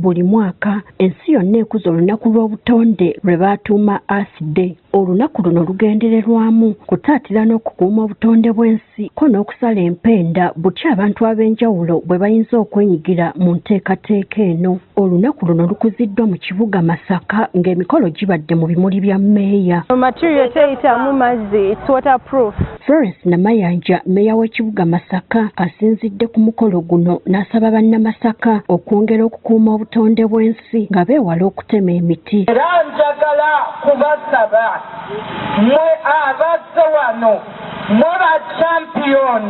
buli mwaka ensi yonna ekuza olunaku lw'obutonde lwe baatuuma Earth Day. Olunaku luno lugendererwamu kutaatira n'okukuuma obutonde bw'ensi ko n'okusala empenda buti abantu ab'enjawulo bwe bayinza okwenyigira mu nteekateeka eno. Olunaku luno lukuziddwa mu kibuga Masaka ng'emikolo gibadde mu bimuli bya mmeeya. Material teyitamu mazzi, it's waterproof. Florence Namayanja, mmeeya w'ekibuga Masaka, asinzidde ku mukolo guno n'asaba bannamasaka okwongera okukuuma obutonde bw'ensi nga beewala okutema emiti. Era njagala kubasaba mmwe abazze wano mmwe ba champion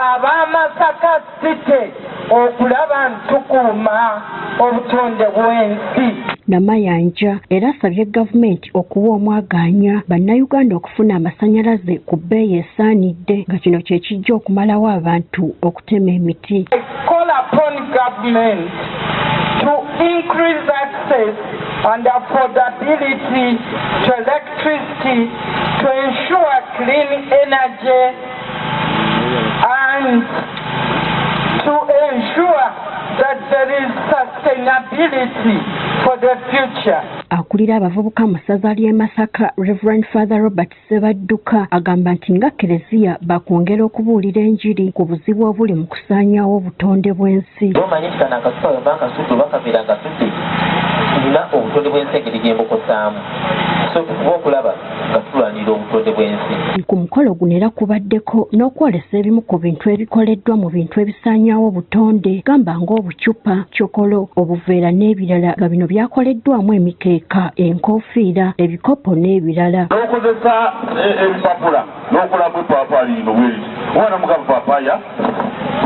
ab'Amasaka City okulaba ntukuuma obutonde bw'ensi. Namayanja era asabye gavumenti okuwa omwagaanya bannayuganda okufuna amasannyalaze ku bbeeyi esaanidde nga kino kye kijja okumalawo abantu okutema emiti. Call upon government to increase access and affordability to electricity to ensure clean energy and to ensure that there is sustainability for the future. Akulira abavubuka mu ssaza ly'e Masaka, Reverend Father Robert Sebadduka agamba nti nga Kereziya bakwongera okubuulira enjiri ku buzibu obuli mu kusaanyaawo obutonde bw'ensi. Omanyikika n'akasuka bwe bakasudde oba kabeera ngasudde tulina obutonde bw'ensi engeri gye mbukosaamu so tukuba okulaba nga tulwanirira obutonde bw'ensi. Ku mukolo guno era kubaddeko n'okwolesa ebimu ku bintu ebikoleddwa mu bintu ebisaanyaawo obutonde gamba ng'obucupa, cokolo, obuveera n'ebirala nga bino byakoleddwamu emikeeka, enkoofiira, ebikopo n'ebirala. N'okozesa ebipapula n'okolamu epaapaali lino bweri omwana mugamba paapaya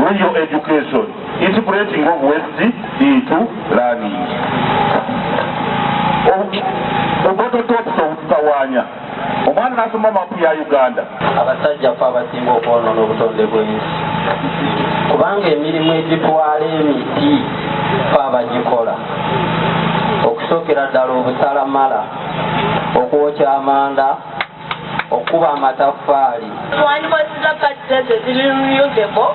real education integrating of waste into learning. Obwototopsa obutawaanya omwana n'asoma mapu ya Uganda. Abasajja ffe abasinga okwonoona obutonde bw'ensi kubanga emirimu egitwala emiti ffe abagikola okusookera ddala obusalamala, okwokya amanda, okuba amataffaali. Twandikozesa patents eziri reusable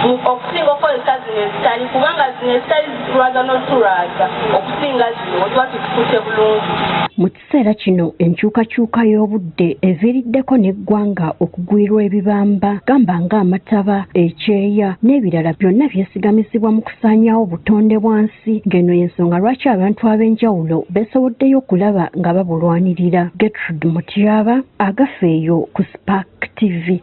okusinga okukozesa zino ezitali kubanga zino ezitali zitulaga n'otulaga okusinga zino tuba tutukute bulungi. Mu kiseera kino enkyukakyuka y'obudde eviiriddeko n'eggwanga okugwirwa ebibamba gamba ng'amataba, ekyeya n'ebirala byonna byesigamizibwa mu kusaanyaawo obutonde bwansi ng'eno y'ensonga lwaki abantu ab'enjawulo beesoboddeyo okulaba nga babulwanirira. Gertrude Mutyaba, Agafeeyo ku Spark TV.